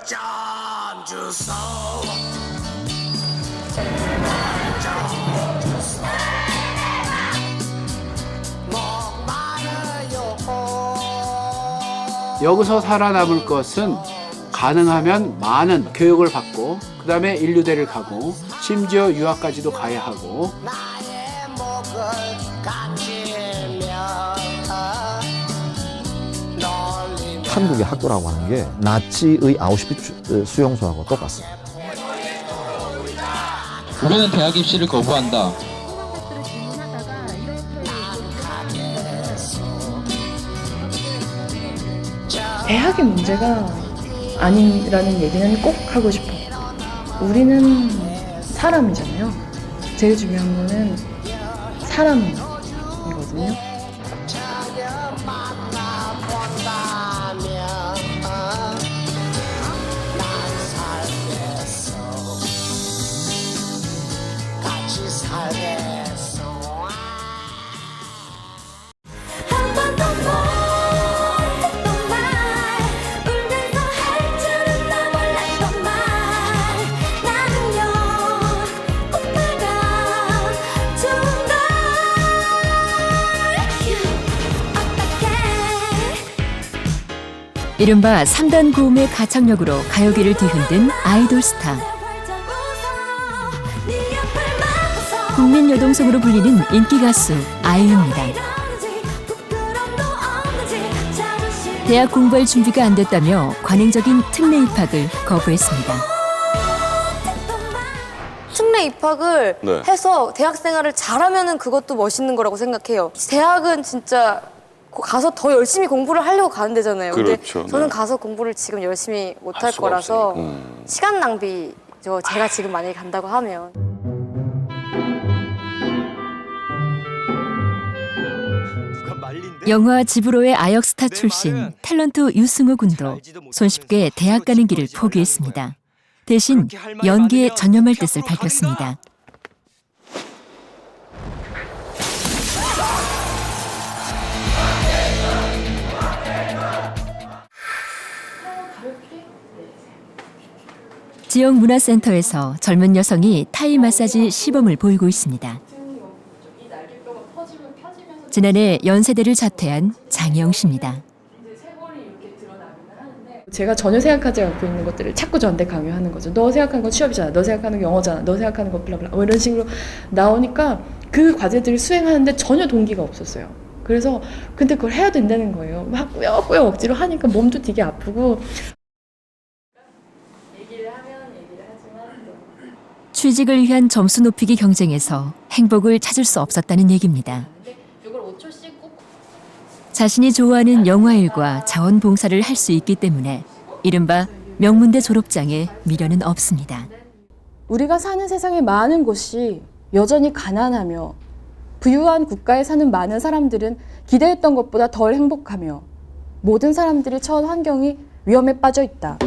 좀 주소. 여기서 살아남을 것은 가능하면 많은 교육을 받고 그 다음에 인류대를 가고 심지어 유학까지도 가야 하고 나의 목을 간지며 놀리며 한국의 학교라고 하는 게 나치의 아우슈비츠 수용소하고 똑같습니다. 우리는 대학 입시를 거부한다. 대학의 문제가 아니라는 얘기는 꼭 하고 싶어. 우리는 사람이잖아요. 제일 중요한 거는 사람이거든요. 만나본다면 난 살겠어. 같이 살겠어. 한 번도 못했던 말 울면서 할 줄은 나 몰랐던 말 나는요 오빠가 좋은 걸 어떡해 이른바 3단 고음의 가창력으로 가요계를 뒤흔든 아이돌 스타. 국민 여동생으로 불리는 인기 가수 아이유입니다. 대학 공부할 준비가 안 됐다며 관행적인 특례 입학을 거부했습니다. 특례 입학을 네. 해서 대학 생활을 잘하면은 그것도 멋있는 거라고 생각해요. 대학은 진짜 가서 더 열심히 공부를 하려고 가는 데잖아요. 그렇죠. 근데 저는 네. 가서 공부를 지금 열심히 못 할 할 수가 거라서 없으니까. 시간 낭비죠. 제가 지금 만약에 간다고 하면. 영화 지브로의 아역 스타 출신 탤런트 유승우 군도 손쉽게 대학 가는 길을 포기했습니다. 대신 연기에 전념할 뜻을 밝혔습니다. 지역 문화센터에서 젊은 여성이 타이 마사지 시범을 보이고 있습니다. 지난해 연세대를 자퇴한 장혜영 씨입니다. 제가 전혀 생각하지 않고 있는 것들을 자꾸 저한테 강요하는 거죠. 너 생각하는 건 취업이잖아. 너 생각하는 건 영어잖아. 너 생각하는 건 블라블라. 뭐 이런 식으로 나오니까 그 과제들을 수행하는데 전혀 동기가 없었어요. 그래서 근데 그걸 해야 된다는 거예요. 막 꾸역꾸역 억지로 하니까 몸도 되게 아프고. 취직을 위한 점수 높이기 경쟁에서 행복을 찾을 수 없었다는 얘기입니다. 자신이 좋아하는 영화일과 자원봉사를 할 수 있기 때문에 이른바 명문대 졸업장에 미련은 없습니다. 우리가 사는 세상의 많은 곳이 여전히 가난하며 부유한 국가에 사는 많은 사람들은 기대했던 것보다 덜 행복하며 모든 사람들이 처한 환경이 위험에 빠져 있다.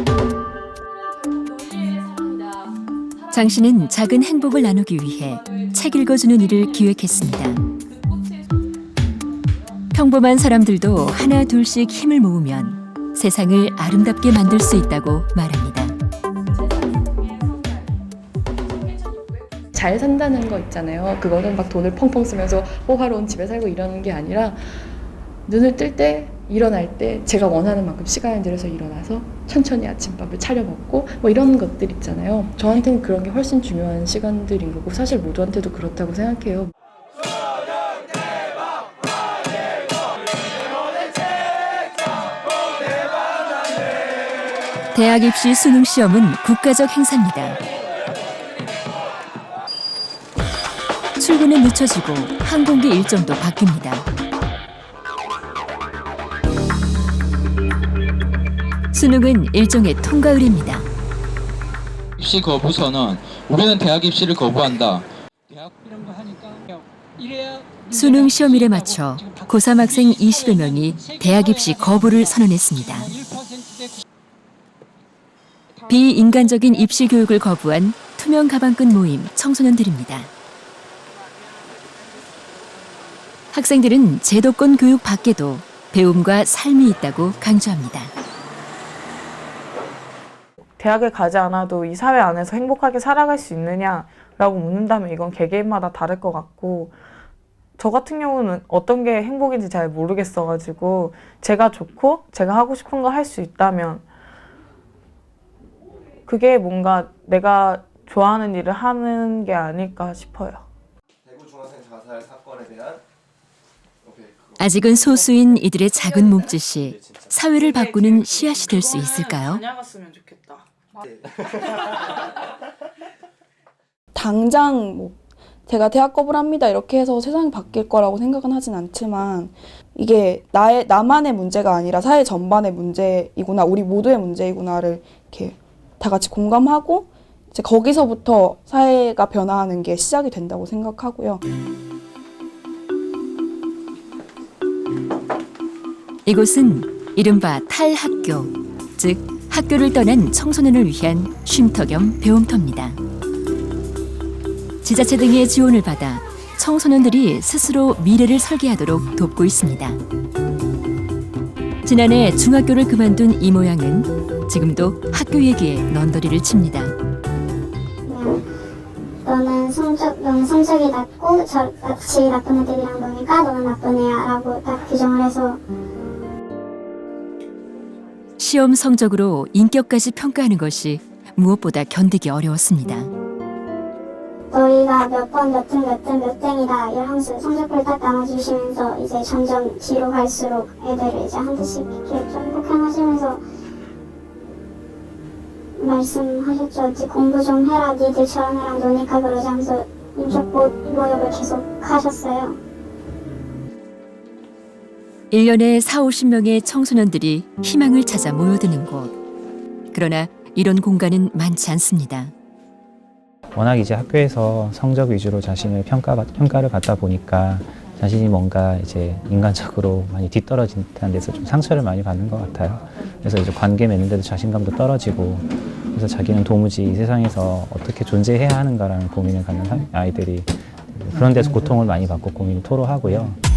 장 씨는 작은 행복을 나누기 위해 책 읽어주는 일을 기획했습니다. 평범한 사람들도 하나 둘씩 힘을 모으면 세상을 아름답게 만들 수 있다고 말합니다. 잘 산다는 거 있잖아요. 그거는 막 돈을 펑펑 쓰면서 호화로운 집에 살고 이러는 게 아니라 눈을 뜰 때, 일어날 때 제가 원하는 만큼 시간을 들여서 일어나서 천천히 아침밥을 차려 먹고 뭐 이런 것들 있잖아요. 저한테는 그런 게 훨씬 중요한 시간들인 거고 사실 모두한테도 그렇다고 생각해요. 대학 입시 수능 시험은 국가적 행사입니다. 출근은 늦춰지고 항공기 일정도 바뀝니다. 수능은 일종의 통과 의례입니다. 입시 거부 선언. 우리는 대학 입시를 거부한다. 수능 시험일에 맞춰 고3 학생 20여 명이 대학 입시 거부를 선언했습니다. 비인간적인 입시 교육을 거부한 투명 가방끈 모임 청소년들입니다. 학생들은 제도권 교육 밖에도 배움과 삶이 있다고 강조합니다. 대학에 가지 않아도 이 사회 안에서 행복하게 살아갈 수 있느냐라고 묻는다면 이건 개개인마다 다를 것 같고 저 같은 경우는 어떤 게 행복인지 잘 모르겠어가지고 제가 좋고 제가 하고 싶은 거 할 수 있다면 그게 뭔가 내가 좋아하는 일을 하는 게 아닐까 싶어요. 대구 중학생 자살 사건에 대한 아직은 소수인 이들의 작은 몸짓이 사회를 바꾸는 씨앗이 될 수 있을까요? 다녀갔으면 좋겠다. 당장 뭐 제가 대학 거부합니다 이렇게 해서 세상이 바뀔 거라고 생각은 하진 않지만 이게 나만의 문제가 아니라 사회 전반의 문제이구나, 우리 모두의 문제이구나를 이렇게 다 같이 공감하고 이제 거기서부터 사회가 변화하는 게 시작이 된다고 생각하고요. 이곳은 이른바 탈학교, 즉 학교를 떠난 청소년을 위한 쉼터 겸 배움터입니다. 지자체 등의 지원을 받아 청소년들이 스스로 미래를 설계하도록 돕고 있습니다. 지난해 중학교를 그만둔 이 모양은 지금도 학교 얘기에 넌더리를 칩니다. 너는 성적이 낮고 같이 나쁜 애들이랑 노니까 너는 나쁜 애야 라고 딱 규정을 해서 시험 성적으로 인격까지 평가하는 것이 무엇보다 견디기 어려웠습니다. 너희가 몇 번, 몇 등이다 이런 항수 성적표를 딱 나눠주시면서 이제 점점 뒤로 갈수록 애들을 이제 한 대씩 이렇게 좀 폭행하시면서 말씀하셨죠. 이제 공부 좀 해라, 니들처럼 해라, 노니까 그러지 하면서 인격 모욕을 계속 하셨어요. 1년에 40~50명의 청소년들이 희망을 찾아 모여드는 곳. 그러나 이런 공간은 많지 않습니다. 워낙 이제 학교에서 성적 위주로 자신을 평가를 받다 보니까 자신이 뭔가 이제 인간적으로 많이 뒤떨어진 듯한 데서 좀 상처를 많이 받는 것 같아요. 그래서 이제 관계 맺는 데도 자신감도 떨어지고, 그래서 자기는 도무지 이 세상에서 어떻게 존재해야 하는가라는 고민을 갖는 아이들이 그런 데서 고통을 많이 받고 고민을 토로하고요.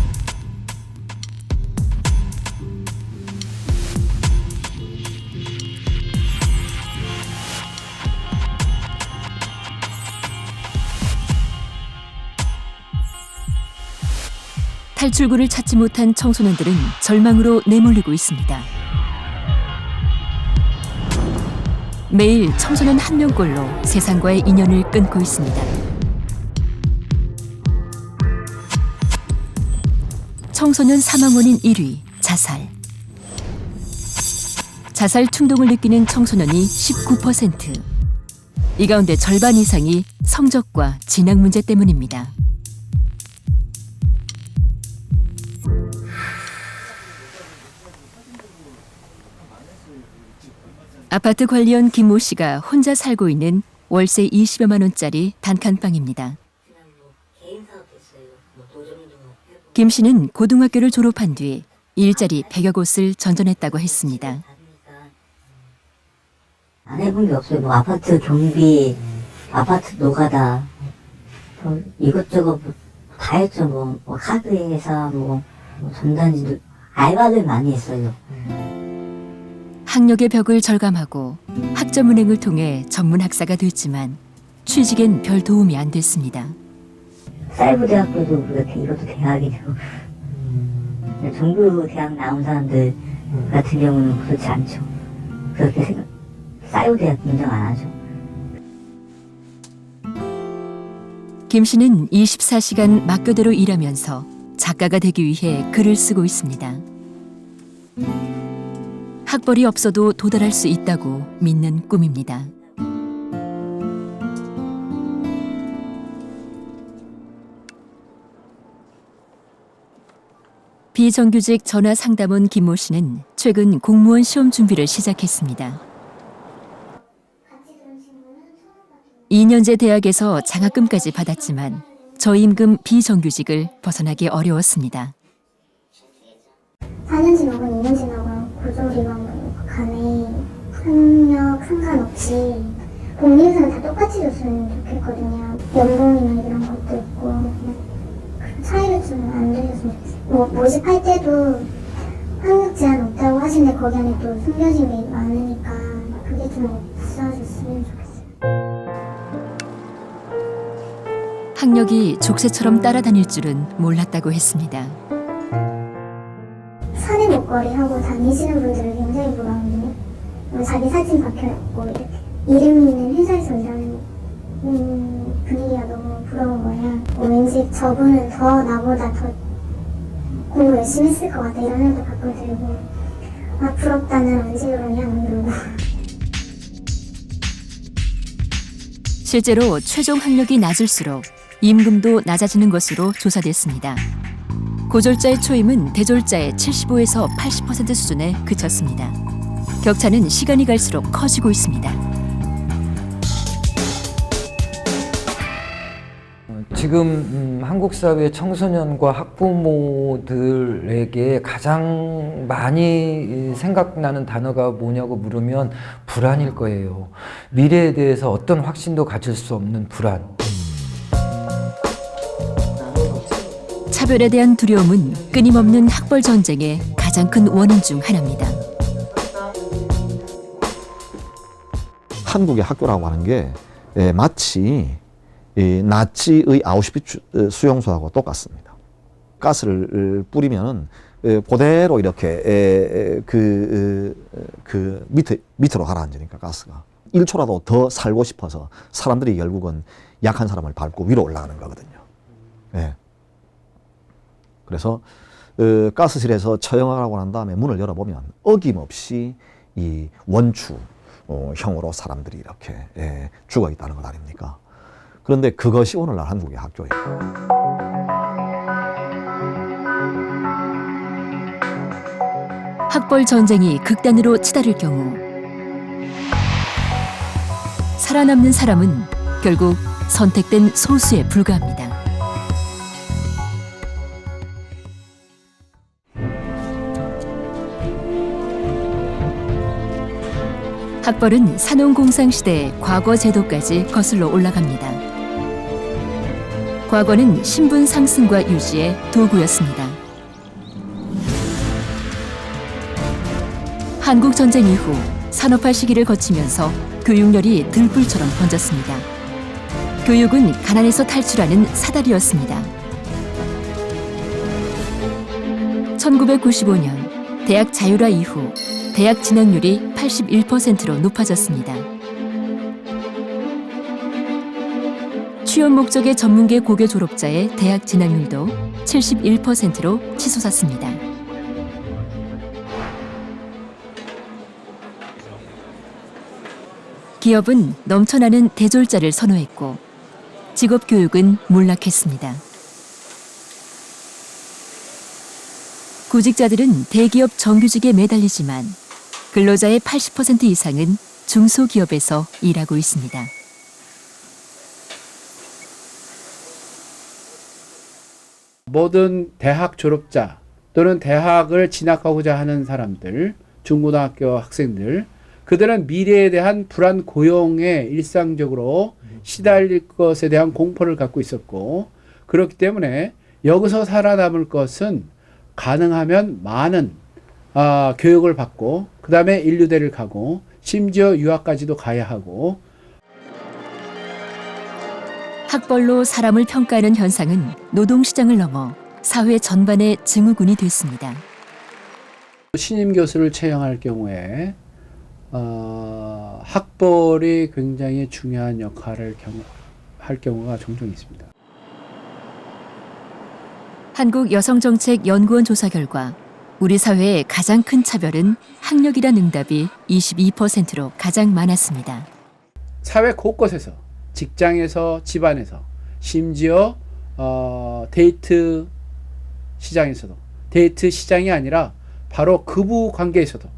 탈출구를 찾지 못한 청소년들은 절망으로 내몰리고 있습니다. 매일 청소년 1명꼴로 세상과의 인연을 끊고 있습니다. 청소년 사망 원인 1위, 자살. 자살 충동을 느끼는 청소년이 19%. 이 가운데 절반 이상이 성적과 진학 문제 때문입니다. 아파트 관리원 김모 씨가 혼자 살고 있는 월세 20여만 원짜리 단칸방입니다. 김 씨는 고등학교를 졸업한 뒤 일자리 100여 곳을 전전했다고 했습니다. 안 해본 게 없어요. 뭐 아파트 경비, 아파트 노가다, 이것저것 다 했죠. 뭐 카드 회사, 뭐 전단지도 알바를 많이 했어요. 학력의 벽을 절감하고 학점은행을 통해 전문 학사가 됐지만 취직엔 별 도움이 안 됐습니다. 사이버 대학교도 그렇게 이것도 대학이죠. 정부 대학 나온 사람들 같은 경우는 그렇지 않죠. 그렇게 사이버 대학 인정 안 하죠. 김 씨는 24시간 막교대로 일하면서 작가가 되기 위해 글을 쓰고 있습니다. 학벌이 없어도 도달할 수 있다고 믿는 꿈입니다. 비정규직 전화 상담원 김모 씨는 최근 공무원 시험 준비를 시작했습니다. 2년제 대학에서 장학금까지 받았지만 저임금 비정규직을 벗어나기 어려웠습니다. 4년 지나고 2년 지나고 고졸이건 간에 학력 상관없이 복리후생을 다 똑같이 줬으면 좋겠거든요. 연봉이나 이런 것도 있고 차이를 좀 안 주셨으면 좋겠어요. 뭐 모집할 때도 학력 제한 없다고 하시는데 거기 안에 또 숨겨진 게 많으니까 그게 좀 없어졌으면 좋겠어요. 학력이 족쇄처럼 따라다닐 줄은 몰랐다고 했습니다. 사내 목걸이 하고 다니시는 분들을 굉장히 부러워하거든요. 자기 사진 박혀있고 이렇게 이름 있는 회사에서 일하는 분위기가 너무 부러운 거예요. 왠지 저분은 더 나보다 더 공부 열심히 했을 것 같아 이런 생각도 가끔 들고 아 부럽다 난 언제 그러냐 이러고. 실제로 최종 학력이 낮을수록 임금도 낮아지는 것으로 조사됐습니다. 고졸자의 초임은 대졸자의 75에서 80% 수준에 그쳤습니다. 격차는 시간이 갈수록 커지고 있습니다. 지금 한국 사회 청소년과 학부모들에게 가장 많이 생각나는 단어가 뭐냐고 물으면 불안일 거예요. 미래에 대해서 어떤 확신도 가질 수 없는 불안. 차별에 대한 두려움은 끊임없는 학벌 전쟁의 가장 큰 원인 중 하나입니다. 한국의 학교라고 하는 게 마치 나치의 아우슈비츠 수용소하고 똑같습니다. 가스를 뿌리면 그대로 이렇게 밑으로 가라앉으니까 가스가 1초라도 더 살고 싶어서 사람들이 결국은 약한 사람을 밟고 위로 올라가는 거거든요. 네. 그래서 가스실에서 처형하라고 난 다음에 문을 열어보면 어김없이 이 원추형으로 사람들이 이렇게 죽어 있다는 것 아닙니까? 그런데 그것이 오늘날 한국의 학교예요. 학벌 전쟁이 극단으로 치달을 경우 살아남는 사람은 결국 선택된 소수에 불과합니다. 학벌은 산업공상 시대의 과거 제도까지 거슬러 올라갑니다. 과거는 신분 상승과 유지의 도구였습니다. 한국전쟁 이후 산업화 시기를 거치면서 교육열이 들불처럼 번졌습니다. 교육은 가난에서 탈출하는 사다리였습니다. 1995년 대학 자율화 이후 대학 진학률이 81%로 높아졌습니다. 취업 목적의 전문계 고교 졸업자의 대학 진학률도 71%로 치솟았습니다. 기업은 넘쳐나는 대졸자를 선호했고 직업교육은 몰락했습니다. 구직자들은 대기업 정규직에 매달리지만 근로자의 80% 이상은 중소기업에서 일하고 있습니다. 모든 대학 졸업자 또는 대학을 진학하고자 하는 사람들, 중고등학교 학생들, 그들은 미래에 대한 불안 고용에 일상적으로 시달릴 것에 대한 공포를 갖고 있었고, 그렇기 때문에 여기서 살아남을 것은 가능하면 많은 교육을 받고 그 다음에 인류대를 가고 심지어 유학까지도 가야 하고. 학벌로 사람을 평가하는 현상은 노동시장을 넘어 사회 전반의 증후군이 됐습니다. 신임 교수를 채용할 경우에 학벌이 굉장히 중요한 역할을 할 경우가 종종 있습니다. 한국여성정책연구원 조사 결과 우리 사회의 가장 큰 차별은 학력이란 응답이 22%로 가장 많았습니다. 사회 곳곳에서, 직장에서, 집안에서, 심지어 데이트 시장에서도, 데이트 시장이 아니라 바로 급부 관계에서도,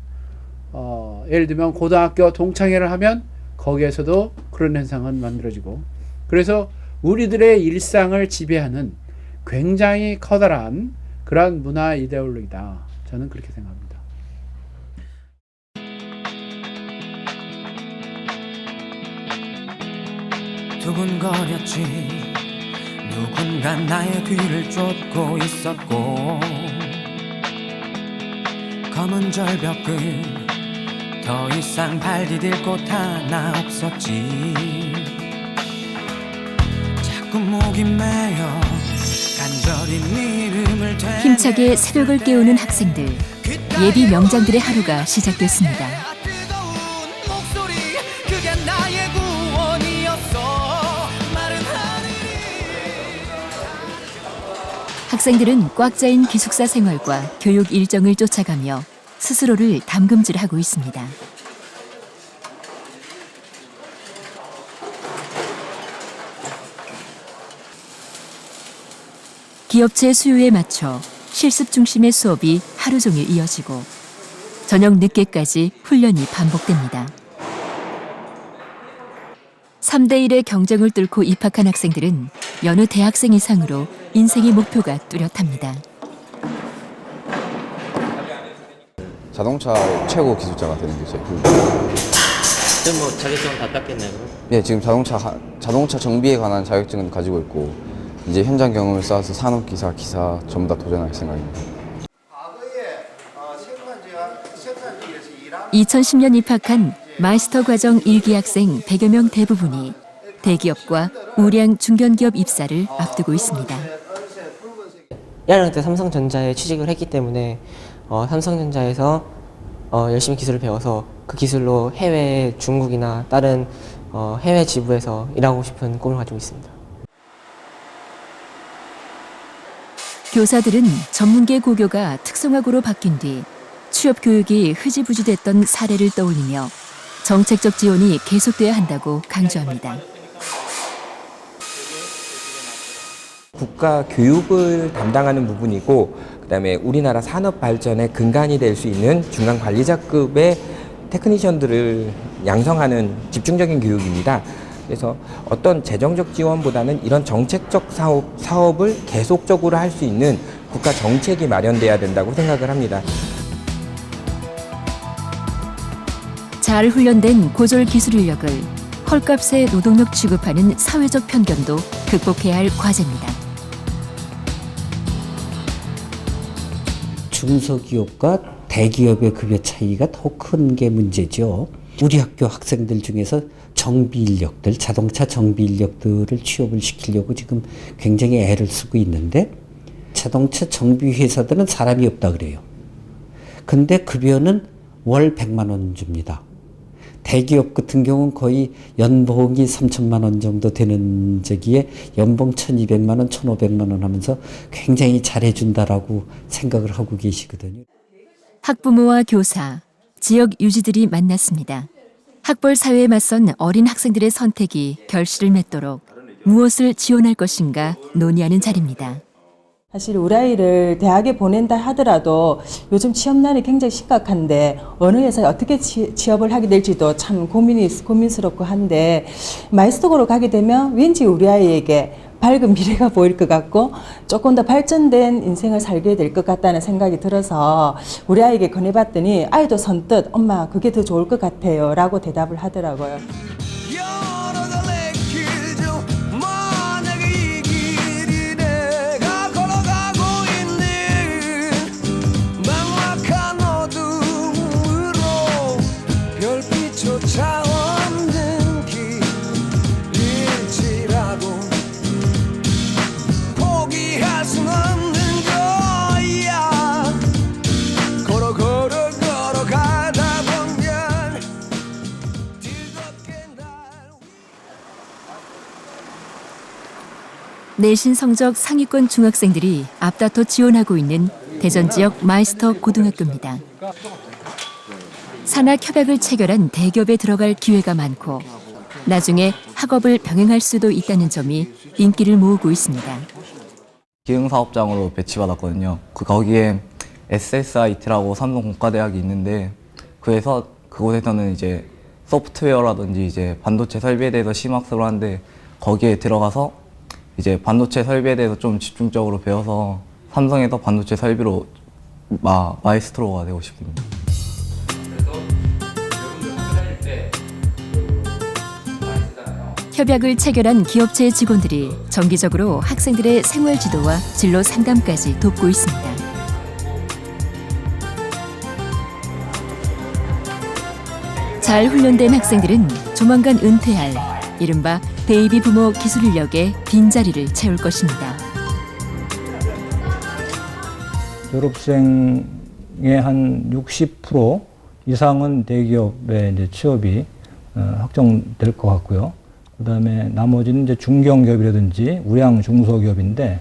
예를 들면 고등학교 동창회를 하면 거기에서도 그런 현상은 만들어지고, 그래서 우리들의 일상을 지배하는 굉장히 커다란 그런 문화 이데올로기다. 저는 그렇게 생각합니다. 두근거렸지. 누군가 나의 뒤를 쫓고 있었고 검은 절벽 끝 더 이상 발 디딜 곳 하나 없었지. 자꾸 목이 메여 간절히 네 이름을 힘차게 새벽을 깨우는 학생들. 예비 명장들의 하루가 시작됐습니다. 그게 나의 구원이었어. 마른 하늘이. 학생들은 꽉 짜인 기숙사 생활과 교육 일정을 쫓아가며 스스로를 담금질하고 있습니다. 기업체 수요에 맞춰 실습 중심의 수업이 하루 종일 이어지고 저녁 늦게까지 훈련이 반복됩니다. 3대1의 경쟁을 뚫고 입학한 학생들은 여느 대학생 이상으로 인생의 목표가 뚜렷합니다. 자동차 최고 기술자가 되는 게 제 꿈. 지금 뭐 자격증은 다 땄겠네요. 네, 지금 자동차 정비에 관한 자격증은 가지고 있고 이제 현장 경험을 쌓아서 산업기사, 기사 전부 다 도전할 생각입니다. 2010년 입학한 마스터 과정 1기 학생 100여 명 대부분이 대기업과 우량 중견기업 입사를 앞두고 있습니다. 1학년 때 삼성전자에 취직을 했기 때문에 삼성전자에서 열심히 기술을 배워서 그 기술로 해외 중국이나 다른 해외 지부에서 일하고 싶은 꿈을 가지고 있습니다. 교사들은 전문계 고교가 특성화고로 바뀐 뒤 취업 교육이 흐지부지됐던 사례를 떠올리며 정책적 지원이 계속돼야 한다고 강조합니다. 국가 교육을 담당하는 부분이고 그다음에 우리나라 산업 발전의 근간이 될 수 있는 중간 관리자급의 테크니션들을 양성하는 집중적인 교육입니다. 그래서 어떤 재정적 지원보다는 이런 정책적 사업을 계속적으로 할 수 있는 국가 정책이 마련돼야 된다고 생각을 합니다. 잘 훈련된 고졸 기술 인력을 헐값에 노동력 취급하는 사회적 편견도 극복해야 할 과제입니다. 중소기업과 대기업의 급여 차이가 더 큰 게 문제죠. 우리 학교 학생들 중에서 정비 인력들, 자동차 정비 인력들을 취업을 시키려고 지금 굉장히 애를 쓰고 있는데 자동차 정비 회사들은 사람이 없다 그래요. 근데 급여는 월 100만 원 줍니다. 대기업 같은 경우는 거의 연봉이 3천만 원 정도 되는 저기에 연봉 1,200만 원, 1,500만 원 하면서 굉장히 잘해준다라고 생각을 하고 계시거든요. 학부모와 교사, 지역 유지들이 만났습니다. 학벌 사회에 맞선 어린 학생들의 선택이 결실을 맺도록 무엇을 지원할 것인가 논의하는 자리입니다. 사실 우리 아이를 대학에 보낸다 하더라도 요즘 취업난이 굉장히 심각한데 어느 회사에 어떻게 취업을 하게 될지도 참 고민스럽고 한데 마이스터고로 가게 되면 왠지 우리 아이에게 밝은 미래가 보일 것 같고 조금 더 발전된 인생을 살게 될 것 같다는 생각이 들어서 우리 아이에게 권해봤더니 아이도 선뜻 엄마 그게 더 좋을 것 같아요 라고 대답을 하더라고요. 내신 성적 상위권 중학생들이 앞다퉈 지원하고 있는 대전 지역 마이스터 고등학교입니다. 산학 협약을 체결한 대기업에 들어갈 기회가 많고 나중에 학업을 병행할 수도 있다는 점이 인기를 모으고 있습니다. 기흥사업장으로 배치받았거든요. 거기에 SSIT라고 삼성공과대학이 있는데 그곳에서는 이제 소프트웨어라든지 이제 반도체 설비에 대해서 심학습을 하는데 거기에 들어가서 이제 반도체 설비에 대해서 좀 집중적으로 배워서 삼성에서 반도체 설비로 마이스트로가 되고 싶습니다. 협약을 체결한 기업체 직원들이 정기적으로 학생들의 생활 지도와 진로 상담까지 돕고 있습니다. 잘 훈련된 학생들은 조만간 은퇴할 이른바 베이비 부모 기술 인력의 빈자리를 채울 것입니다. 졸업생의 한 60% 이상은 대기업에 이제 취업이 확정될 것 같고요. 그다음에 나머지는 이제 중견기업이라든지 우량 중소기업인데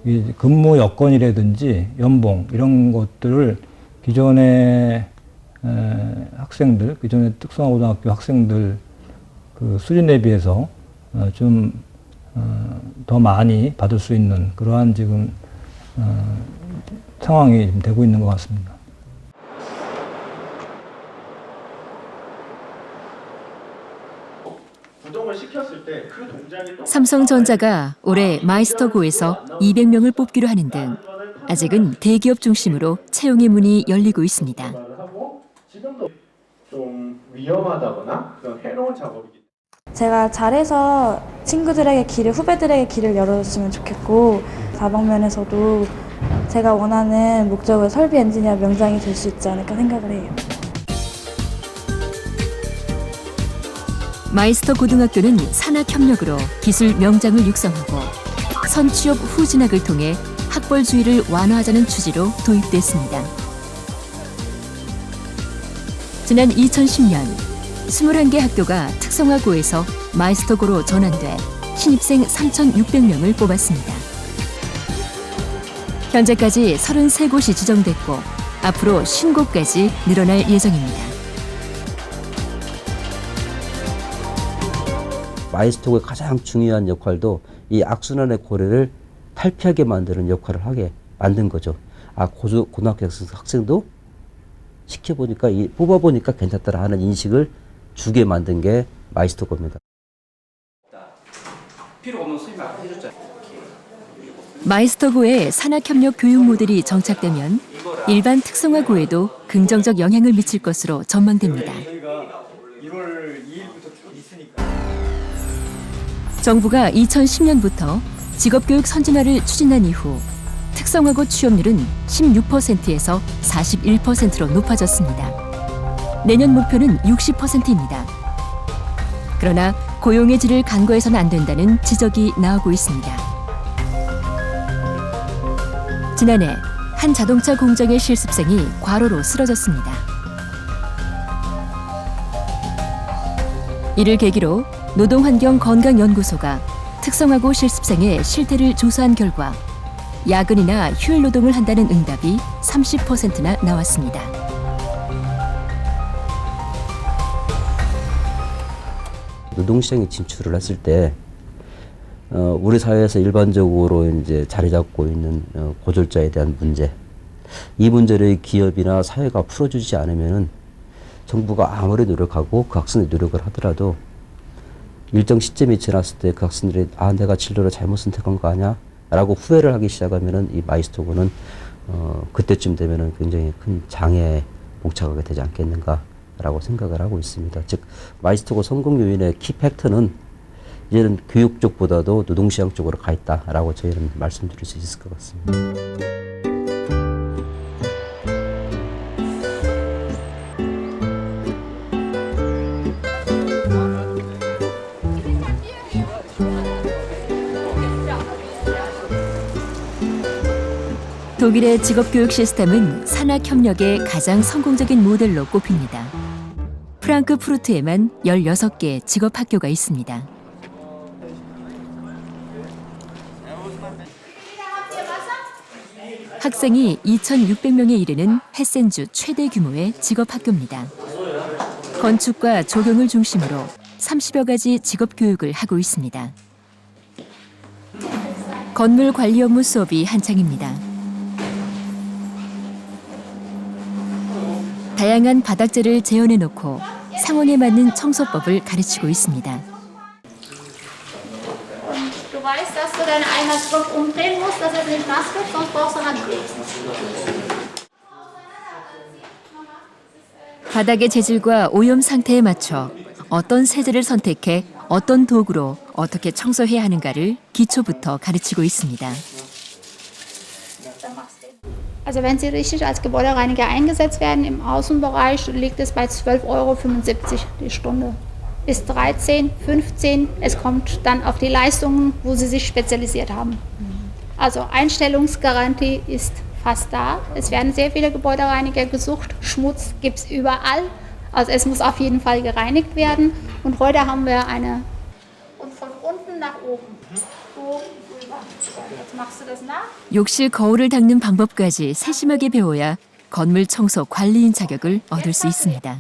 이 근무 여건이라든지 연봉 이런 것들을 기존의 학생들, 기존의 특성화고등학교 학생들 그 수준에 비해서 좀 더 많이 받을 수 있는 그러한 지금 상황이 지금 되고 있는 것 같습니다. 삼성전자가 올해 마이스터고에서 200명을 뽑기로 하는 등 아직은 대기업 중심으로 채용의 문이 열리고 있습니다. 지금도 좀 위험하다거나 그런 해로운 작업이기 제가 잘해서 친구들에게 길을, 후배들에게 길을 열어줬으면 좋겠고, 다방면에서도 제가 원하는 목적의 설비 엔지니어 명장이 될 수 있지 않을까 생각을 해요. 마이스터 고등학교는 산학협력으로 기술 명장을 육성하고 선취업 후 진학을 통해 학벌주의를 완화하자는 취지로 도입됐습니다. 지난 2010년 21개 학교가 특성화고에서 마이스터고로 전환돼 신입생 3,600명을 뽑았습니다. 현재까지 33곳이 지정됐고 앞으로 50곳까지 늘어날 예정입니다. 마이스터고의 가장 중요한 역할도 이 악순환의 고리를 탈피하게 만드는 역할을 하게 만든 거죠. 고등학교 학생도 시켜보니까, 뽑아보니까 괜찮더라 하는 인식을 주게 만든 게 마이스터고입니다. 필요 없는 수입만 해줬잖아요. 마이스터고의 산학협력 교육 모델이 정착되면 일반 특성화고에도 긍정적 영향을 미칠 것으로 전망됩니다. 정부가 2010년부터 직업교육 선진화를 추진한 이후 특성화고 취업률은 16%에서 41%로 높아졌습니다. 내년 목표는 60%입니다. 그러나 고용의 질을 간과해서는 안 된다는 지적이 나오고 있습니다. 지난해 한 자동차 공장의 실습생이 과로로 쓰러졌습니다. 이를 계기로 노동환경건강연구소가 특성화고 실습생의 실태를 조사한 결과 야근이나 휴일 노동을 한다는 응답이 30%나 나왔습니다. 노동시장에 진출을 했을 때 우리 사회에서 일반적으로 이제 자리 잡고 있는 고졸자에 대한 문제, 이 문제를 기업이나 사회가 풀어주지 않으면은 정부가 아무리 노력하고 그 학생들이 노력을 하더라도 일정 시점이 지났을 때 그 학생들이 내가 진로를 잘못 선택한 거 아니야? 라고 후회를 하기 시작하면은 이 마이스터고는 그때쯤 되면은 굉장히 큰 장애에 봉착하게 되지 않겠는가라고 생각을 하고 있습니다. 즉 마이스터고 성공 요인의 키 팩터는 이제는 교육 쪽보다도 노동시장 쪽으로 가 있다라고 저희는 말씀드릴 수 있을 것 같습니다. 독일의 직업교육 시스템은 산학협력의 가장 성공적인 모델로 꼽힙니다. 프랑크푸르트에만 16개 직업학교가 있습니다. 학생이 2,600명에 이르는 헤센주 최대 규모의 직업학교입니다. 건축과 조경을 중심으로 30여 가지 직업교육을 하고 있습니다. 건물 관리 업무 수업이 한창입니다. 다양한 바닥재를 재현해 놓고 상황에 맞는 청소법을 가르치고 있습니다. Du weißt, dass du deinen Einheitsblock umdrehen musst, dass er nicht nass wird, sonst brauchst du Handkeks. 바닥의 재질과 오염 상태에 맞춰 어떤 세제를 선택해 어떤 도구로 어떻게 청소해야 하는가를 기초부터 가르치고 있습니다. Also wenn Sie richtig als Gebäudereiniger eingesetzt werden, im Außenbereich liegt es bei 12,75 Euro die Stunde. Bis 13, 15, es kommt dann auf die Leistungen, wo Sie sich spezialisiert haben. Also Einstellungsgarantie ist fast da. Es werden sehr viele Gebäudereiniger gesucht. Schmutz gibt es überall. Also es muss auf jeden Fall gereinigt werden. Und heute haben wir eine... Und von unten nach oben. So rüber. Jetzt machst du das nach. 욕실 거울을 닦는 방법까지 세심하게 배워야 건물 청소 관리인 자격을 얻을 수 있습니다.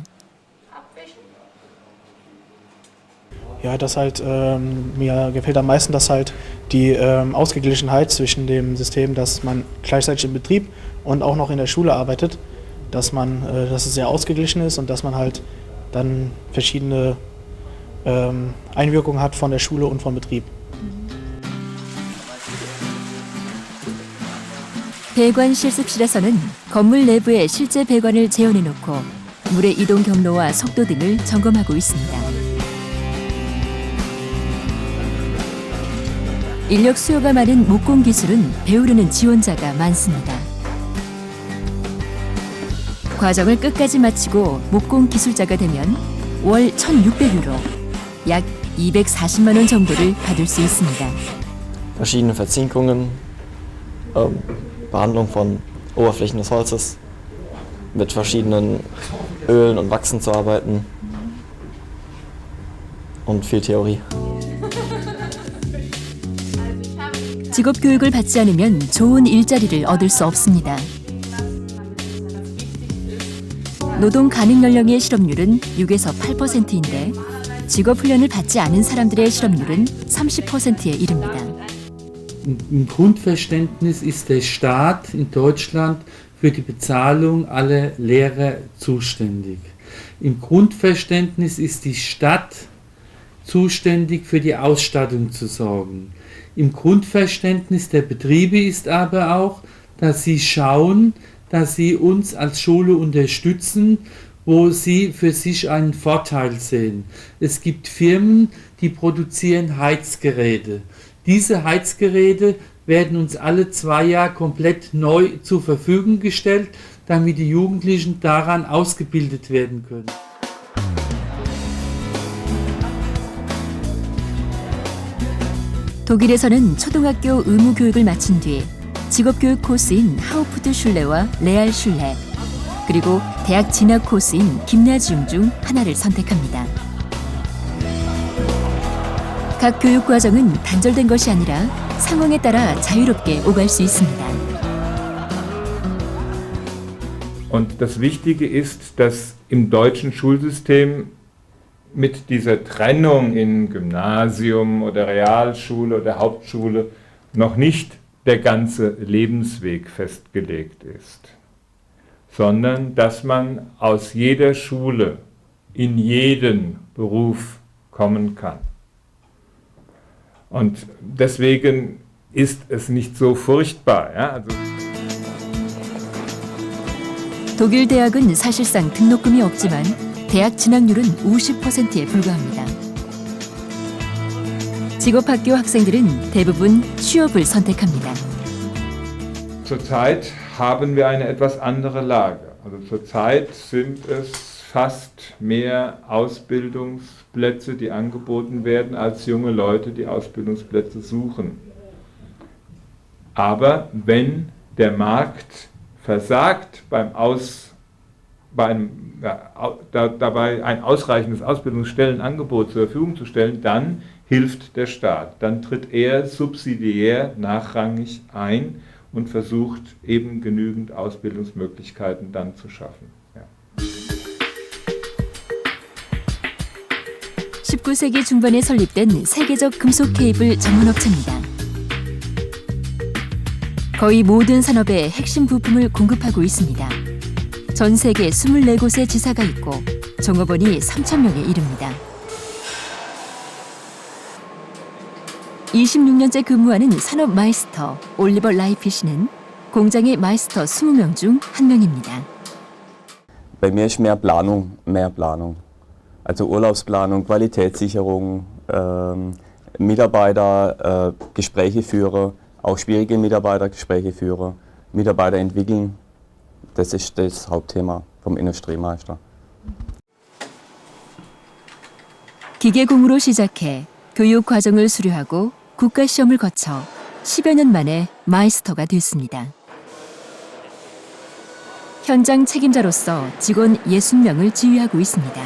Ja, das halt, mir gefällt am meisten, dass halt die Ausgeglichenheit zwischen dem System, dass man gleichzeitig im Betrieb und auch noch in der Schule arbeitet, dass es sehr ausgeglichen ist und dass man halt dann verschiedene Einwirkungen hat von der Schule und vom Betrieb. 배관 실습실에서는 건물 내부의 실제 배관을 재현해놓고 물의 이동 경로와 속도 등을 점검하고 있습니다. 인력 수요가 많은 목공 기술은 배우려는 지원자가 많습니다. 과정을 끝까지 마치고 목공 기술자가 되면 월 1,600유로, 약 240만 원 정도를 받을 수 있습니다. Verschiedene Verzinkungen, Behandlung von Oberflächen des Holzes, mit verschiedenen Ölen und Wachsen zu arbeiten und viel Theorie. 직업 교육을 받지 않으면 좋은 일자리를 얻을 수 없습니다. 노동 가능 연령의 실업률은 6에서 8%인데 직업 훈련을 받지 않은 사람들의 실업률은 30%에 이릅니다. Im Grundverständnis ist der Staat in Deutschland für die Bezahlung aller Lehrer zuständig. Im Grundverständnis ist die Stadt zuständig für die Ausstattung zu sorgen. Im Grundverständnis der Betriebe ist aber auch, dass sie schauen, dass sie uns als Schule unterstützen, wo sie für sich einen Vorteil sehen. Es gibt Firmen, die produzieren Heizgeräte. Diese Heizgeräte werden uns alle 2 Jahre komplett neu zur Verfügung gestellt, damit die Jugendlichen daran ausgebildet werden können. 독일에서는 초등학교 의무 교육을 마친 뒤 직업교육 코스인 하우프트슐레와 레알슐레, 그리고 대학 진학 코스인 김나지움 중 하나를 선택합니다. 각 교육 과정은 단절된 것이 아니라 상황에 따라 자유롭게 오갈 수 있습니다. Und das Wichtige ist, dass im deutschen Schulsystem mit dieser Trennung in Gymnasium oder Realschule oder Hauptschule noch nicht der ganze Lebensweg festgelegt ist, sondern dass man aus jeder Schule in jeden Beruf kommen kann. Und deswegen ist es nicht so furchtbar. Ja? Also 독일 대학은 사실상 등록금이 없지만 대학 진학률은 50%에 불과합니다. 직업학교 학생들은 대부분 취업을 선택합니다. Zurzeit haben wir eine etwas andere Lage. Also zurzeit sind es fast mehr Ausbildungsplätze, die angeboten werden, als junge Leute, die Ausbildungsplätze suchen. Aber wenn der Markt versagt dabei ein ausreichendes Ausbildungsstellenangebot zur Verfügung zu stellen, dann hilft der Staat. Dann tritt er subsidiär nachrangig ein und versucht eben genügend Ausbildungsmöglichkeiten dann zu schaffen. Ja. 19세기 중반에 설립된 세계적 금속 케이블 전문업체입니다. 거의 모든 산업의 핵심 부품을 공급하고 있습니다. 전 세계 24곳에 지사가 있고 종업원이 3,000명에 이릅니다. 26년째 근무하는 산업 마이스터 올리버 라이피 씨는 공장의 마이스터 20명 중 한 명입니다. Bei mir ist mehr Planung. Also Urlaubsplanung, Qualitätssicherung, Mitarbeitergespräche führen, auch schwierige Mitarbeitergespräche führen, Mitarbeiter entwickeln, Das ist das Hauptthema vom Industriemeister. 기계공으로 시작해 교육 과정을 수료하고 국가시험을 거쳐 10여 년 만에 마이스터가 됐습니다. 현장 책임자로서 직원 60명을 지휘하고 있습니다.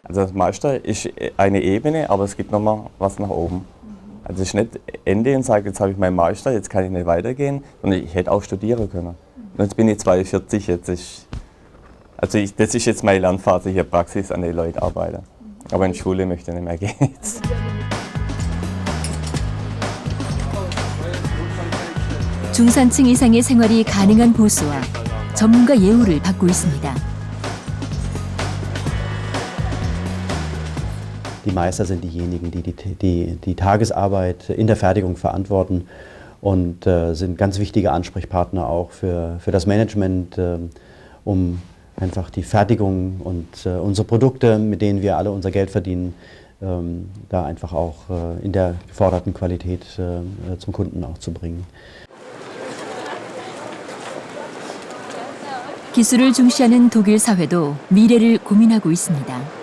Also das Meister ist eine Ebene, aber es gibt noch mal was nach oben. Also es ist nicht Ende und sage, jetzt habe ich meinen Meister, jetzt kann ich nicht weitergehen, sondern ich hätte auch studieren können. Und jetzt bin ich 42, das ist jetzt meine Lernphase hier, Praxis an den Leuten arbeiten. Aber in die Schule möchte ich nicht mehr gehen jetzt. 중산층 이상의 생활이 가능한 보수와 전문가 예우를 받고 있습니다. Die Meister sind diejenigen, die die Tagesarbeit in der Fertigung verantworten und sind ganz wichtige Ansprechpartner auch für das Management, um einfach die Fertigung und unsere Produkte, mit denen wir alle unser Geld verdienen, da einfach auch in der geforderten Qualität zum Kunden auch zu bringen. 기술을 중시하는 독일 사회도 미래를 고민하고 있습니다.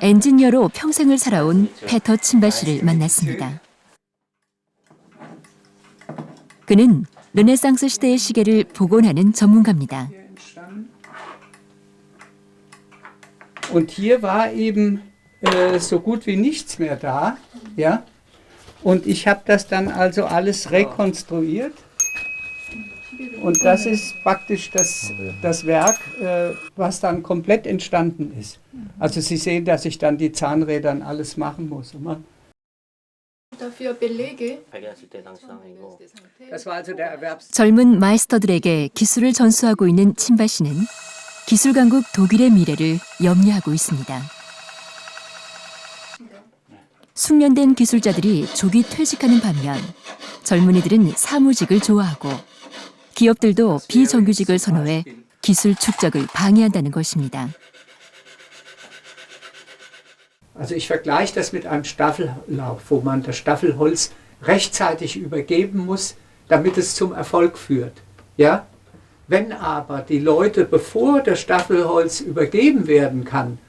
엔지니어로 평생을 살아온 페터 친바 씨를 만났습니다. 그는 르네상스 시대의 시계를 복원하는 전문가입니다. Und hier war eben so gut wie nichts mehr da, ja. Und ich habe das dann also alles rekonstruiert. Und das ist praktisch das Werk, was dann komplett entstanden ist. Also Sie sehen, dass ich dann die Zahnräder und alles machen muss. Dafür Belege. Das war also der Erwerbs. 젊은 마이스터들에게 기술을 전수하고 있는 친바 씨는 기술 강국 독일의 미래를 염려하고 있습니다. 숙련된 기술자들이 조기 퇴직하는 반면 젊은이들은 사무직을 좋아하고 기업들도 비정규직을 선호해 기술 축적을 방해한다는 것입니다. Also ich vergleiche das mit einem Staffellauf, wo man das Staffelholz rechtzeitig übergeben muss, damit es zum Erfolg führt. Ja? Wenn aber die Leute, bevor das Staffelholz übergeben werden kann,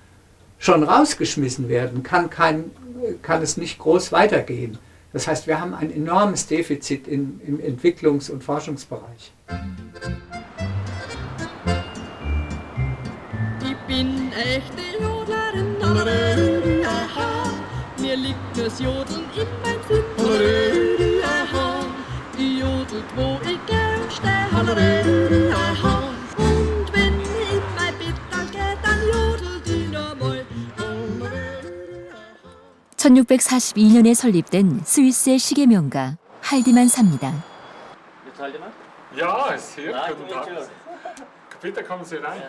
schon rausgeschmissen werden, kann es nicht groß weitergehen. Das heißt, wir haben ein enormes Defizit im Entwicklungs- und Forschungsbereich. Ich bin echte Jodlerin, mir liegt das Jodeln in mein Sinn. Ich jodelt, wo ich gern stehe. Und wenn ich in mein Bett dann gehe, dann jodelt ich noch mal. 1642년에 설립된 스위스의 시계 명가 할디만 사입니다. Ja, ist hier. Guten Tag. Bitte kommen Sie rein.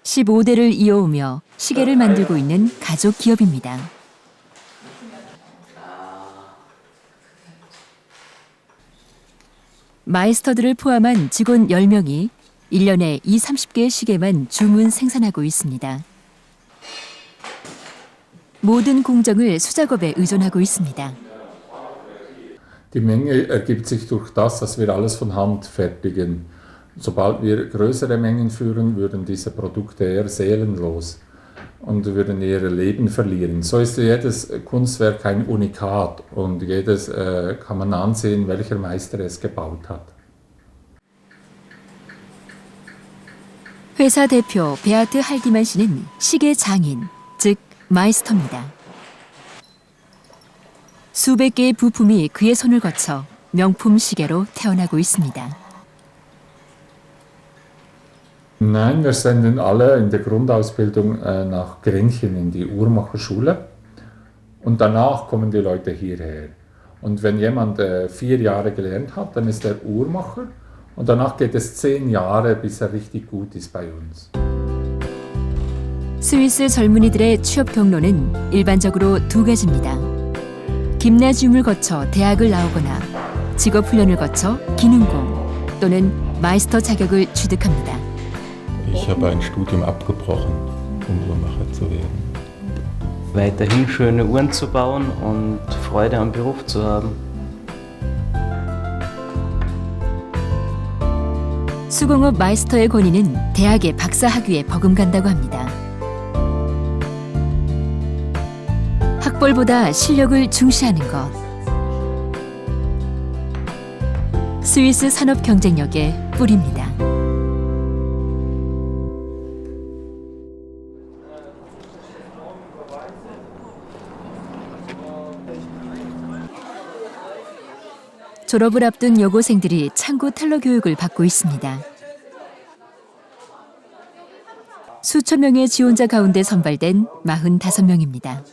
15대를 이어오며 시계를 만들고 있는 가족 기업입니다. 마이스터들을 포함한 직원 10명이 1년에 20-30개의 시계만 주문 생산하고 있습니다. 모든 공정을 수작업에 의존하고 있습니다. Die Menge ergibt sich durch das, dass wir alles von Hand fertigen. Sobald wir größere Mengen führen, würden diese Produkte eher seelenlos und würden ihr Leben verlieren. So ist jedes Kunstwerk ein Unikat und jedes kann man ansehen, welcher Meister es gebaut hat. 회사 대표 베아트 할디만 씨는 시계 장인, 즉 마이스터입니다. 수백 개의 부품이 그의 손을 거쳐 명품 시계로 태어나고 있습니다. Nein, wir senden alle in der Grundausbildung nach Grenchen in die Uhrmacherschule und danach kommen die Leute hierher. Und wenn jemand 4 Jahre gelernt hat, dann ist er Uhrmacher und danach geht es 10 Jahre, bis er richtig gut ist bei uns. 스위스 젊은이들의 취업 경로는 일반적으로 2가지입니다. 김나지움을 거쳐 대학을 나오거나 직업훈련을 거쳐 기능공 또는 마이스터 자격을 취득합니다. Ich habe ein Studium abgebrochen, um Uhrmacher zu werden. weiterhin schöne Uhren zu bauen und Freude am Beruf zu haben. 수공업 마이스터의 권위는 대학의 박사 학위에 버금간다고 합니다. 학벌보다 실력을 중시하는 것. 스위스 산업 경쟁력의 뿌리입니다. 졸업을 앞둔 여고생들이 창고 텔러 교육을 받고 있습니다. 수천 명의 지원자 가운데 선발된 45명입니다.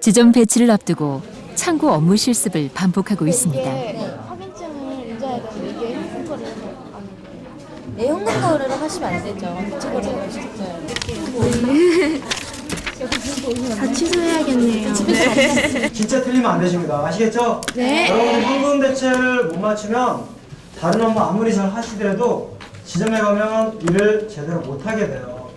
지점 배치를 앞두고 창고 업무 실습을 반복하고 있습니다. 확인증을 인자해야 되는데 이게 현금 거래를 네, 현금 거래를 하시면 안 되죠. 대체 거래를 하시죠. 다 취소해야겠네요. 집에서 진짜 틀리면 안 되십니다. 아시겠죠? 네. 여러분 현금 대체를 못 맞추면 다른 업무 아무리 잘 하시더라도 지점에 가면 일을 제대로 못 하게 돼요.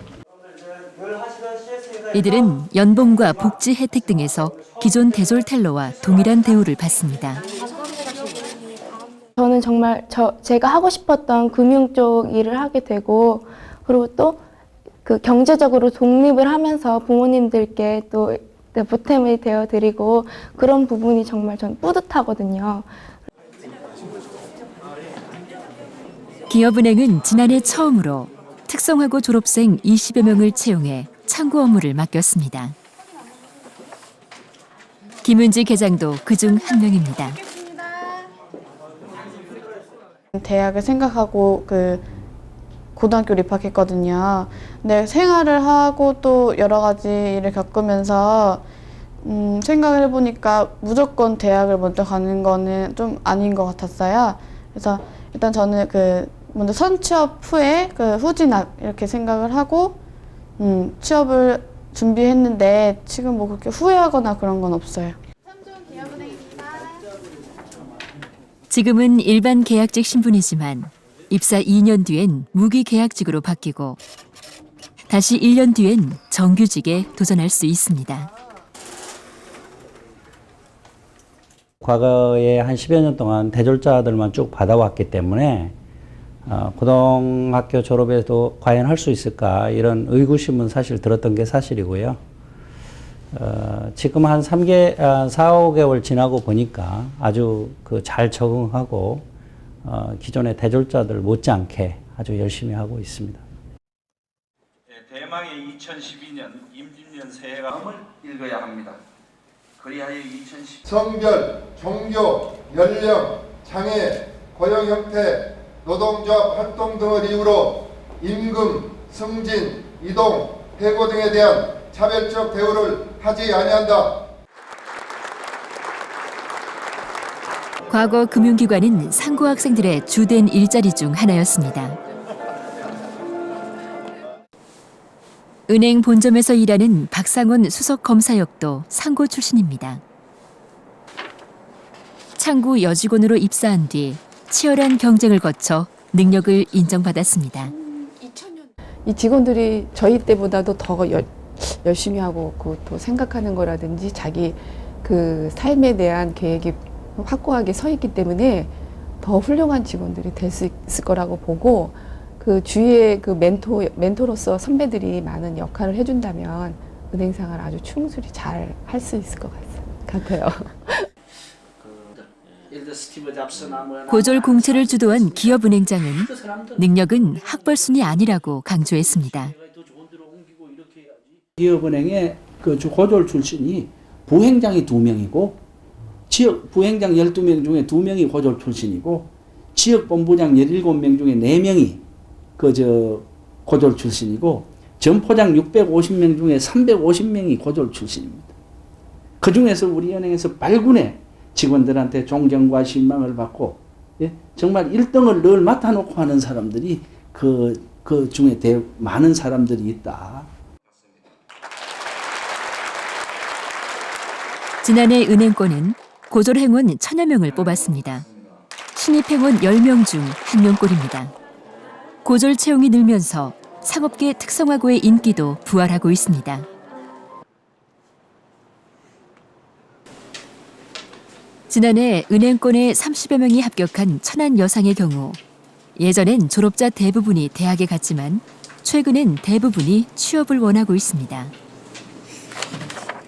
이들은 연봉과 복지 혜택 등에서 기존 대졸 텔러와 동일한 대우를 받습니다. 저는 정말 제가 하고 싶었던 금융 쪽 일을 하게 되고 그리고 또 그 경제적으로 독립을 하면서 부모님들께 또 보탬이 되어 드리고 그런 부분이 정말 전 뿌듯하거든요. 기업은행은 지난해 처음으로 특성화고 졸업생 20여 명을 채용해 창구 업무를 맡겼습니다. 김은지 계장도 그중 한 명입니다. 대학을 생각하고 고등학교를 입학했거든요. 근데 생활을 하고 또 여러 가지 일을 겪으면서 생각을 해보니까 무조건 대학을 먼저 가는 거는 좀 아닌 것 같았어요. 그래서 일단 저는 먼저 선취업 후에 후진학 이렇게 생각을 하고 취업을 준비했는데 지금 뭐 그렇게 후회하거나 그런 건 없어요. 지금은 일반 계약직 신분이지만 입사 2년 뒤엔 무기계약직으로 바뀌고 다시 1년 뒤엔 정규직에 도전할 수 있습니다. 과거에 한 10여 년 동안 대졸자들만 쭉 받아왔기 때문에 고등학교 졸업에도 과연 할 수 있을까 이런 의구심은 사실 들었던 게 사실이고요. 지금 한 4, 5개월 지나고 보니까 아주 잘 적응하고 기존의 대졸자들 못지않게 아주 열심히 하고 있습니다. 대망의 2012년 임진년 새해감을 읽어야 합니다. 그리하여 2010 성별, 종교, 연령, 장애, 고용 형태, 노동조합 활동 등을 이유로 임금, 승진, 이동, 해고 등에 대한 차별적 대우를 하지 아니한다. 과거 금융기관은 상고 학생들의 주된 일자리 중 하나였습니다. 은행 본점에서 일하는 박상원 수석검사 역도 상고 출신입니다. 창구 여직원으로 입사한 뒤 치열한 경쟁을 거쳐 능력을 인정받았습니다. 이 직원들이 저희 때보다도 더 열심히 하고 또 생각하는 거라든지 자기 삶에 대한 계획이 확고하게 서 있기 때문에 더 훌륭한 직원들이 될 수 있을 거라고 보고 주위에 멘토로서 선배들이 많은 역할을 해준다면 은행생활 아주 충실히 잘 할 수 있을 것 같아요. 고졸 공채를 주도한 기업은행장은 능력은 학벌순이 아니라고 강조했습니다. 기업은행의 고졸 출신이 부행장이 2명이고 지역 부행장 12명 중에 2명이 고졸 출신이고 지역본부장 17명 중에 4명이 고졸 출신이고 점포장 650명 중에 350명이 고졸 출신입니다. 그 중에서 우리 은행에서 발군의 직원들한테 존경과 신망을 받고 정말 1등을 늘 맡아놓고 하는 사람들이 그 중에 많은 사람들이 있다. 지난해 은행권은 고졸 행원 1000여 명을 뽑았습니다. 신입 행원 10명 중 1명꼴입니다. 고졸 채용이 늘면서 상업계 특성화고의 인기도 부활하고 있습니다. 지난해 은행권에 30여 명이 합격한 천안 여상의 경우 예전엔 졸업자 대부분이 대학에 갔지만 최근엔 대부분이 취업을 원하고 있습니다.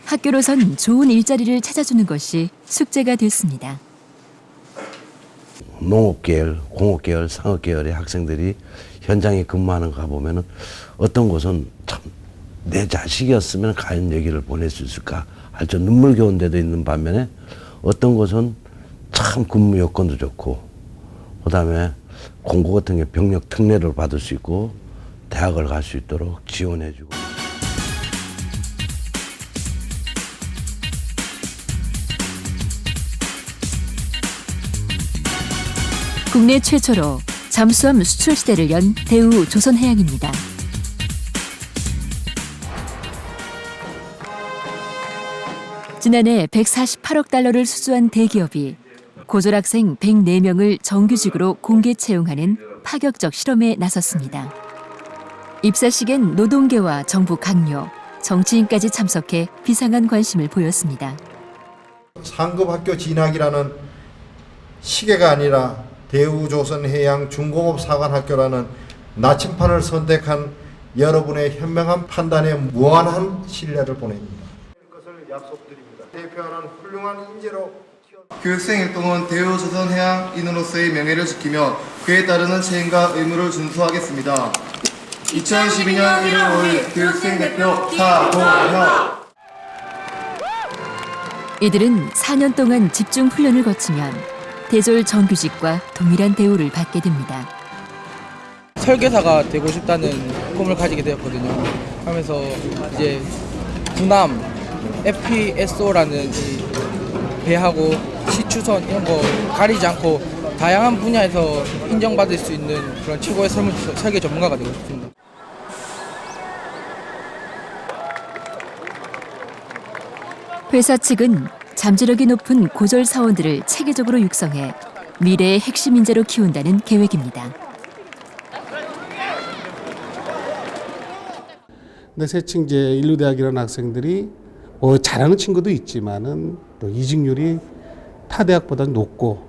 학교로선 좋은 일자리를 찾아주는 것이 숙제가 됐습니다. 농업계열, 공업계열, 상업계열의 학생들이 현장에 근무하는 거 가보면은 어떤 곳은 참 내 자식이었으면 과연 여기를 보낼 수 있을까 할 줄 눈물겨운 데도 있는 반면에 어떤 곳은 참 근무 여건도 좋고 그다음에 공고 같은 게 병력 특례를 받을 수 있고 대학을 갈 수 있도록 지원해주고. 국내 최초로 잠수함 수출 시대를 연 대우 조선해양입니다. 지난해 148억 달러를 수주한 대기업이 고졸학생 104명을 정규직으로 공개 채용하는 파격적 실험에 나섰습니다. 입사식엔 노동계와 정부 강요, 정치인까지 참석해 비상한 관심을 보였습니다. 상급 학교 진학이라는 시계가 아니라 대우조선해양 중공업사관학교라는 나침판을 선택한 여러분의 현명한 판단에 무한한 신뢰를 보냅니다. 것을 약속드립니다. 대표하는 훌륭한 인재로 교육생 일동은 대우조선해양인으로서의 명예를 지키며 그에 따르는 책임과 의무를 준수하겠습니다. 2012년 1월 5일 교육생 대표 사도혁. 이들은 4년 동안 집중 훈련을 거치면 대졸 정규직과 동일한 대우를 받게 됩니다. 설계사가 되고 싶다는 꿈을 가지게 되었거든요. 하면서 이제 군함 FPSO라는 이 배하고 시추선 이런 거 가리지 않고 다양한 분야에서 인정받을 수 있는 그런 최고의 설계 전문가가 되고 싶습니다. 회사 측은 잠재력이 높은 고졸 사원들을 체계적으로 육성해 미래의 핵심 인재로 키운다는 계획입니다. 근데 세층제 인류대학이라는 학생들이 뭐 잘하는 친구도 있지만은 또 이직률이 타 대학보다 높고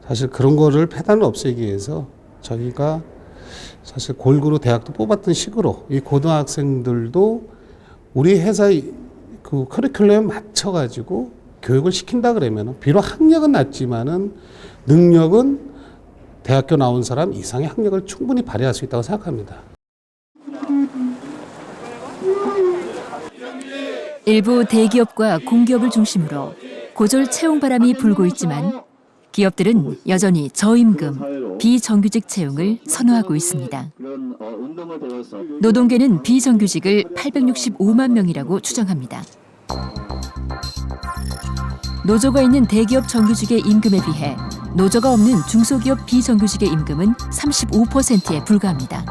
사실 그런 거를 폐단을 없애기 위해서 저희가 사실 골고루 대학도 뽑았던 식으로 이 고등학생들도 우리 회사 그 커리큘럼에 맞춰가지고 교육을 시킨다 그러면 비록 학력은 낮지만은 능력은 대학교 나온 사람 이상의 학력을 충분히 발휘할 수 있다고 생각합니다. 일부 대기업과 공기업을 중심으로 고졸 채용 바람이 불고 있지만 기업들은 여전히 저임금, 비정규직 채용을 선호하고 있습니다. 노동계는 비정규직을 865만 명이라고 추정합니다. 노조가 있는 대기업 정규직의 임금에 비해 노조가 없는 중소기업 비정규직의 임금은 35%에 불과합니다.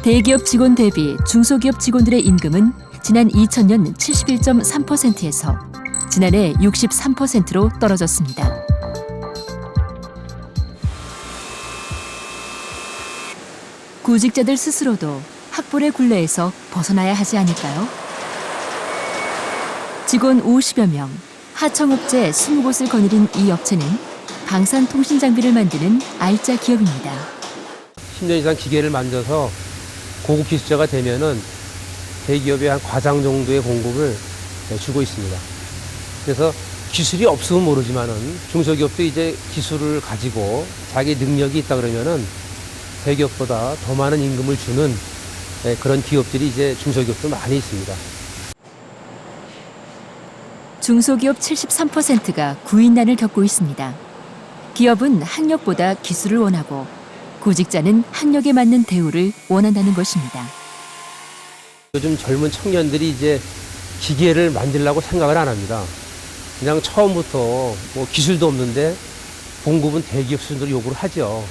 대기업 직원 대비 중소기업 직원들의 임금은 지난 2000년 71.3%에서 지난해 63%로 떨어졌습니다. 구직자들 스스로도 학벌의 굴레에서 벗어나야 하지 않을까요? 직원 50여 명, 하청업체 20곳을 거느린 이 업체는 방산통신 장비를 만드는 알짜 기업입니다. 10년 이상 기계를 만져서 고급 기술자가 되면은 대기업에 한 과장 정도의 공급을 주고 있습니다. 그래서 기술이 없으면 모르지만은 중소기업도 이제 기술을 가지고 자기 능력이 있다 그러면은 대기업보다 더 많은 임금을 주는 그런 기업들이 이제 중소기업도 많이 있습니다. 중소기업 73%가 구인난을 겪고 있습니다. 기업은 학력보다 기술을 원하고 구직자는 학력에 맞는 대우를 원한다는 것입니다. 요즘 젊은 청년들이 이제 기계를 만들려고 생각을 안 합니다. 그냥 처음부터 뭐 기술도 없는데 공급은 대기업 수준으로 요구를 하죠.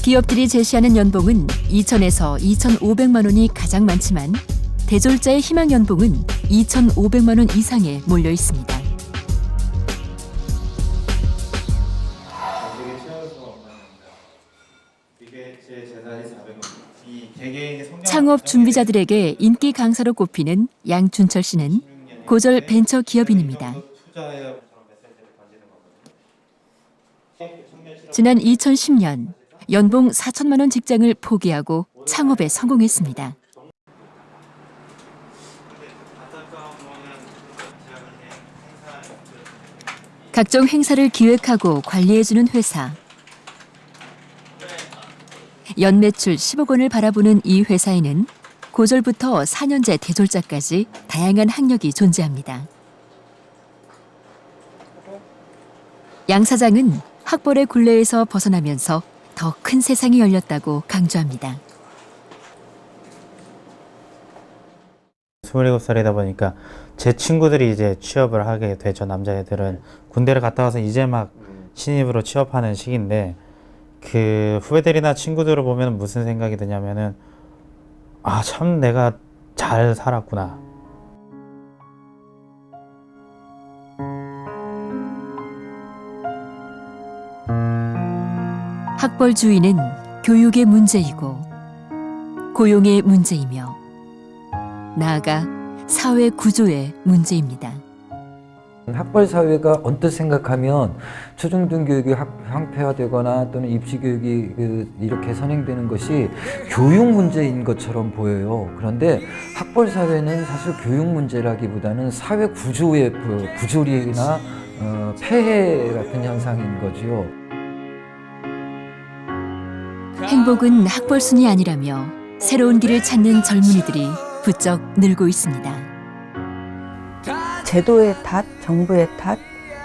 기업들이 제시하는 연봉은 2,000에서 2,500만 원이 가장 많지만 대졸자의 희망 연봉은 2,500만 원 이상에 몰려 있습니다. 창업 준비자들에게 인기 강사로 꼽히는 양준철 씨는 고졸 벤처 기업인입니다. 지난 2010년 연봉 4천만 원 직장을 포기하고 창업에 성공했습니다. 각종 행사를 기획하고 관리해주는 회사. 연매출 10억 원을 바라보는 이 회사에는 고졸부터 4년제 대졸자까지 다양한 학력이 존재합니다. 양 사장은 학벌의 굴레에서 벗어나면서 더 큰 세상이 열렸다고 강조합니다. 27살이다 보니까 제 친구들이 이제 취업을 하게 되죠. 남자애들은 군대를 갔다 와서 이제 막 신입으로 취업하는 시기인데 그 후배들이나 친구들을 보면 무슨 생각이 드냐면은 아, 참 내가 잘 살았구나. 학벌주의는 교육의 문제이고 고용의 문제이며 나아가 사회 구조의 문제입니다. 학벌 사회가 언뜻 생각하면 초중등 교육이 황폐화되거나 또는 입시 교육이 이렇게 선행되는 것이 교육 문제인 것처럼 보여요. 그런데 학벌 사회는 사실 교육 문제라기보다는 사회 구조의 부조리나 폐해 같은 현상인 거지요. 행복은 학벌순이 아니라며 새로운 길을 찾는 젊은이들이 부쩍 늘고 있습니다. 제도의 탓, 정부의 탓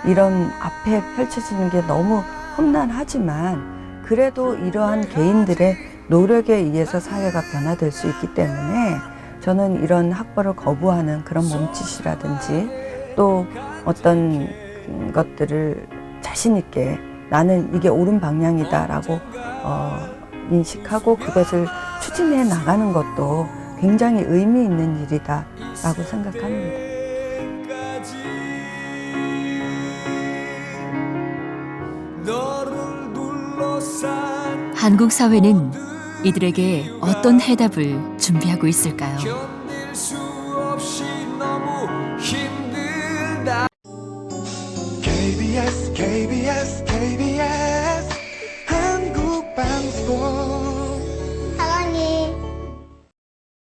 이런 앞에 펼쳐지는 게 너무 험난하지만 그래도 이러한 개인들의 노력에 의해서 사회가 변화될 수 있기 때문에 저는 이런 학벌을 거부하는 그런 몸짓이라든지 또 어떤 것들을 자신 있게 나는 이게 옳은 방향이다라고 인식하고 그것을 추진해 나가는 것도 굉장히 의미 있는 일이다라고 생각합니다. 한국 sa회는 이들에게 어떤 해답을 준비하고 있을까요? KBS